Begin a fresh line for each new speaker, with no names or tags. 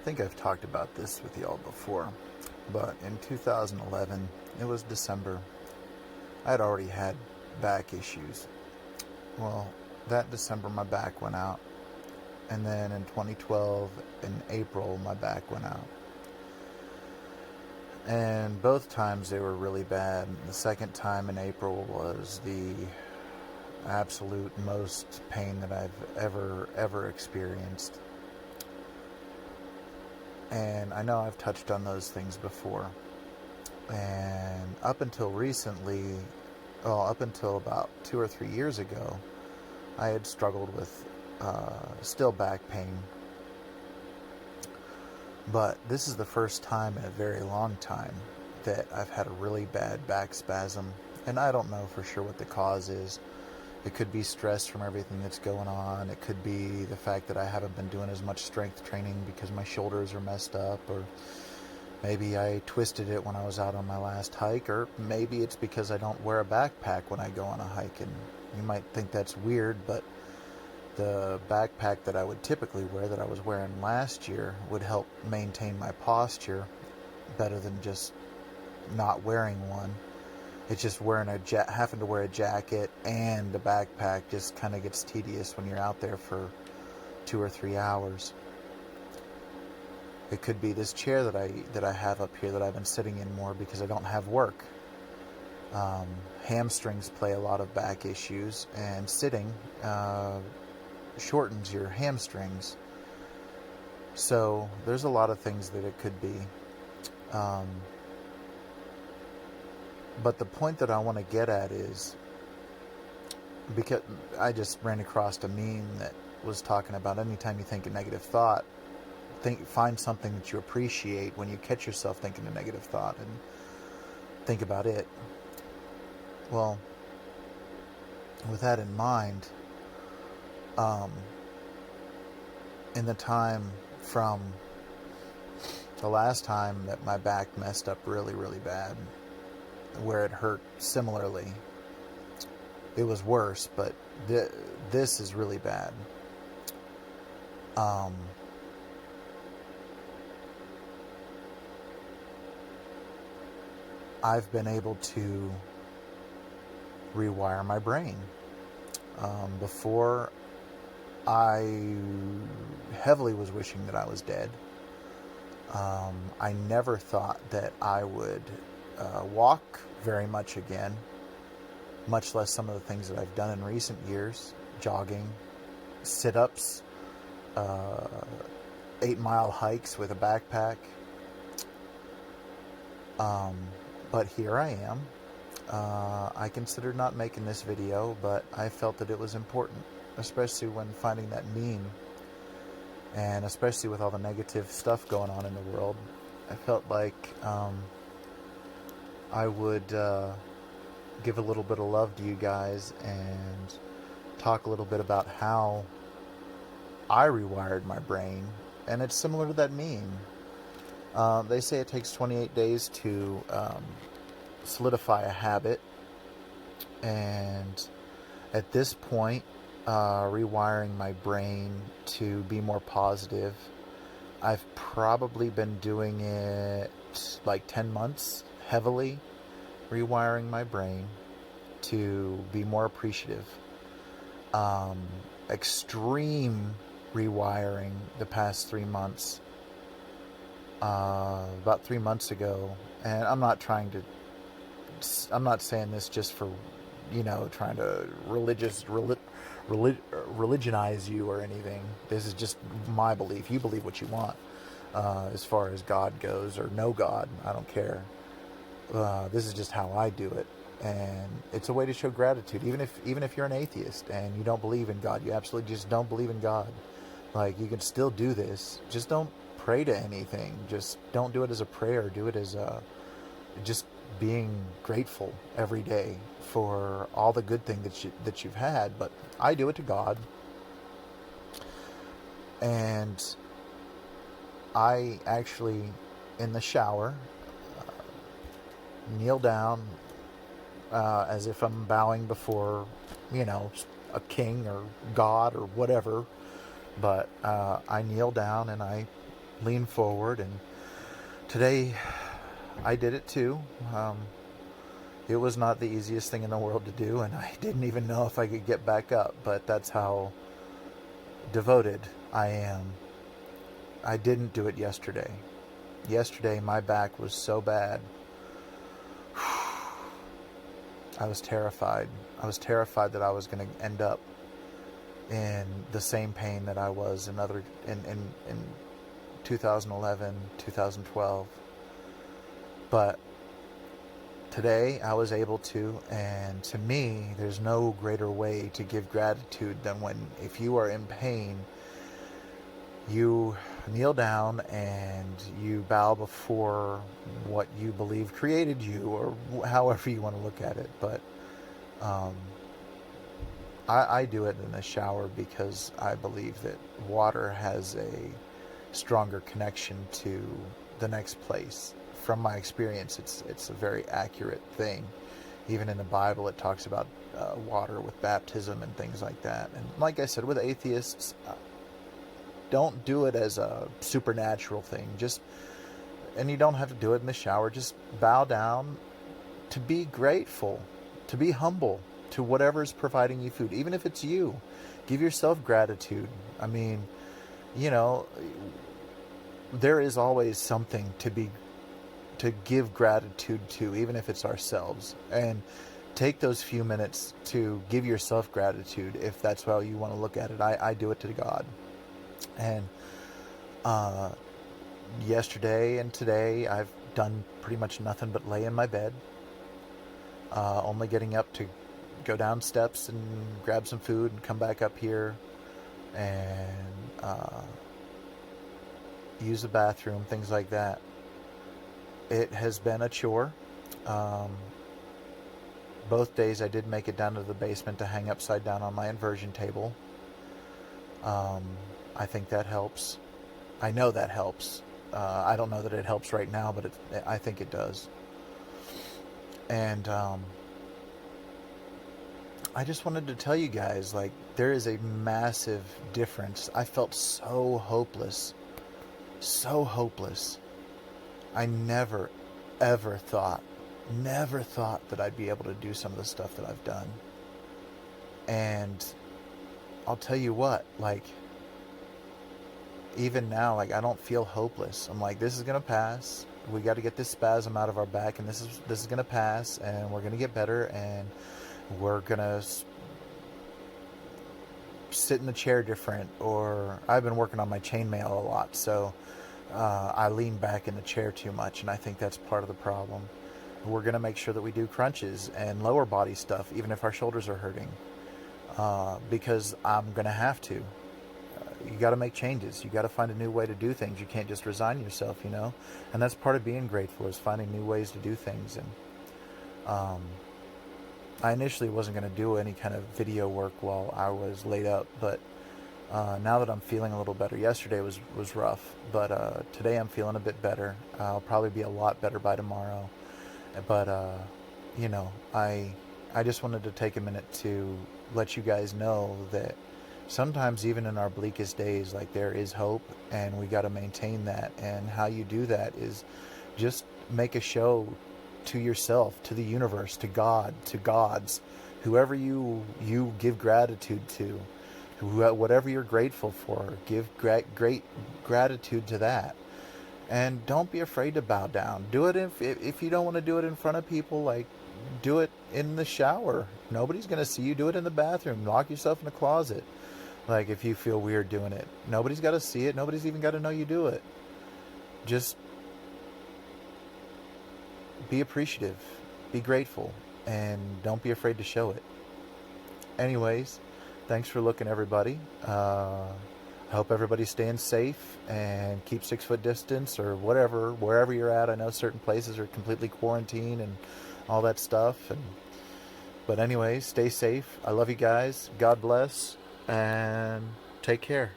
think I've talked about this with y'all before, but in 2011, it was December, I had already had back issues. Well, that December my back went out, and then in 2012, in April, my back went out. And both times they were really bad. The second time in April was the absolute most pain that I've ever experienced. And I know I've touched on those things before. And up until recently, well, up until about 2 or 3 years ago, I had struggled with still back pain. But this is the first time in a very long time that I've had a really bad back spasm. And I don't know for sure what the cause is. It could be stress from everything that's going on. It could be the fact that I haven't been doing as much strength training because my shoulders are messed up, or maybe I twisted it when I was out on my last hike, or maybe it's because I don't wear a backpack when I go on a hike. And you might think that's weird, but the backpack that I would typically wear, that I was wearing last year, would help maintain my posture better than just not wearing one. It's just having to wear a jacket and a backpack just kind of gets tedious when you're out there for 2 or 3 hours. It could be this chair that I have up here that I've been sitting in more because I don't have work. Hamstrings play a lot of back issues, and sitting shortens your hamstrings. So there's a lot of things that it could be. But the point that I want to get at is, because I just ran across a meme that was talking about anytime you think a negative thought, find something that you appreciate when you catch yourself thinking a negative thought, and think about it. Well, with that in mind, in the time from the last time that my back messed up really, really bad, where it hurt similarly, it was worse, but this is really bad. I've been able to rewire my brain. Before, I heavily was wishing that I was dead. I never thought that I would walk very much again, much less some of the things that I've done in recent years: jogging, sit-ups, 8-mile hikes with a backpack. But here I am. I considered not making this video, but I felt that it was important, especially when finding that meme, and especially with all the negative stuff going on in the world. I felt like I would give a little bit of love to you guys and talk a little bit about how I rewired my brain. And it's similar to that meme. They say it takes 28 days to solidify a habit, and at this point, rewiring my brain to be more positive, I've probably been doing it like 10 months, heavily rewiring my brain to be more appreciative. Extreme rewiring the past 3 months. About 3 months ago, and I'm not saying this just for, trying to religionize you or anything. This is just my belief. You believe what you want, as far as God goes, or no God, I don't care. This is just how I do it, and it's a way to show gratitude. Even if you're an atheist and you don't believe in God, you absolutely just don't believe in God, like, you can still do this. Just don't pray to anything. Just don't do it as a prayer. Do it as just being grateful every day for all the good thing that you've had. But I do it to God, and I actually, in the shower, kneel down as if I'm bowing before, a king or God or whatever. But I kneel down and I lean forward. And today I did it too. It was not the easiest thing in the world to do, and I didn't even know if I could get back up, but that's how devoted I am. I didn't do it yesterday. Yesterday, my back was so bad. I was terrified. I was terrified that I was going to end up in the same pain that I was in 2011, 2012. But today I was able to, and to me, there's no greater way to give gratitude than when, if you are in pain, you kneel down and you bow before what you believe created you, or however you want to look at it. But I do it in the shower because I believe that water has a stronger connection to the next place. From my experience, it's a very accurate thing. Even in the Bible, it talks about water with baptism and things like that. And like I said, with atheists, don't do it as a supernatural thing. And you don't have to do it in the shower. Just bow down to be grateful, to be humble to whatever's providing you food, even if it's you. Give yourself gratitude. I mean, there is always something to give gratitude to, even if it's ourselves. And take those few minutes to give yourself gratitude, if that's how you want to look at it. I do it to God. And yesterday and today, I've done pretty much nothing but lay in my bed, only getting up to go down steps and grab some food and come back up here and use the bathroom, things like that. It has been a chore. Both days I did make it down to the basement to hang upside down on my inversion table. I think that helps. I know that helps. I don't know that it helps right now, but I think it does. And I just wanted to tell you guys, like, there is a massive difference. I felt so hopeless. So hopeless. I never, ever thought that I'd be able to do some of the stuff that I've done. And I'll tell you what, like, even now, like, I don't feel hopeless. I'm like, this is going to pass. We got to get this spasm out of our back, and this is going to pass, and we're going to get better, and we're going to sit in the chair different. Or I've been working on my chainmail a lot, so I lean back in the chair too much, and I think that's part of the problem. We're going to make sure that we do crunches and lower body stuff, even if our shoulders are hurting, because I'm going to have to. You got to make changes. You got to find a new way to do things. You can't just resign yourself, and that's part of being grateful, is finding new ways to do things. And I initially wasn't going to do any kind of video work while I was laid up, but now that I'm feeling a little better, yesterday was rough, but today I'm feeling a bit better. I'll probably be a lot better by tomorrow. But I just wanted to take a minute to let you guys know that sometimes, even in our bleakest days, like, there is hope, and we got to maintain that. And how you do that is just make a show to yourself, to the universe, to God, to gods, whoever you give gratitude to, whatever you're grateful for, give great gratitude to that. And don't be afraid to bow down. Do it if you don't want to do it in front of people, like, do it in the shower. Nobody's going to see you. Do it in the bathroom. Lock yourself in a closet. Like, if you feel weird doing it, nobody's got to see it. Nobody's even got to know you do it. Just be appreciative, be grateful, and don't be afraid to show it. Anyways, thanks for looking, everybody. I hope everybody's staying safe and keep 6 foot distance, or wherever you're at. I know certain places are completely quarantined and all that stuff. But anyways, stay safe. I love you guys. God bless, and take care.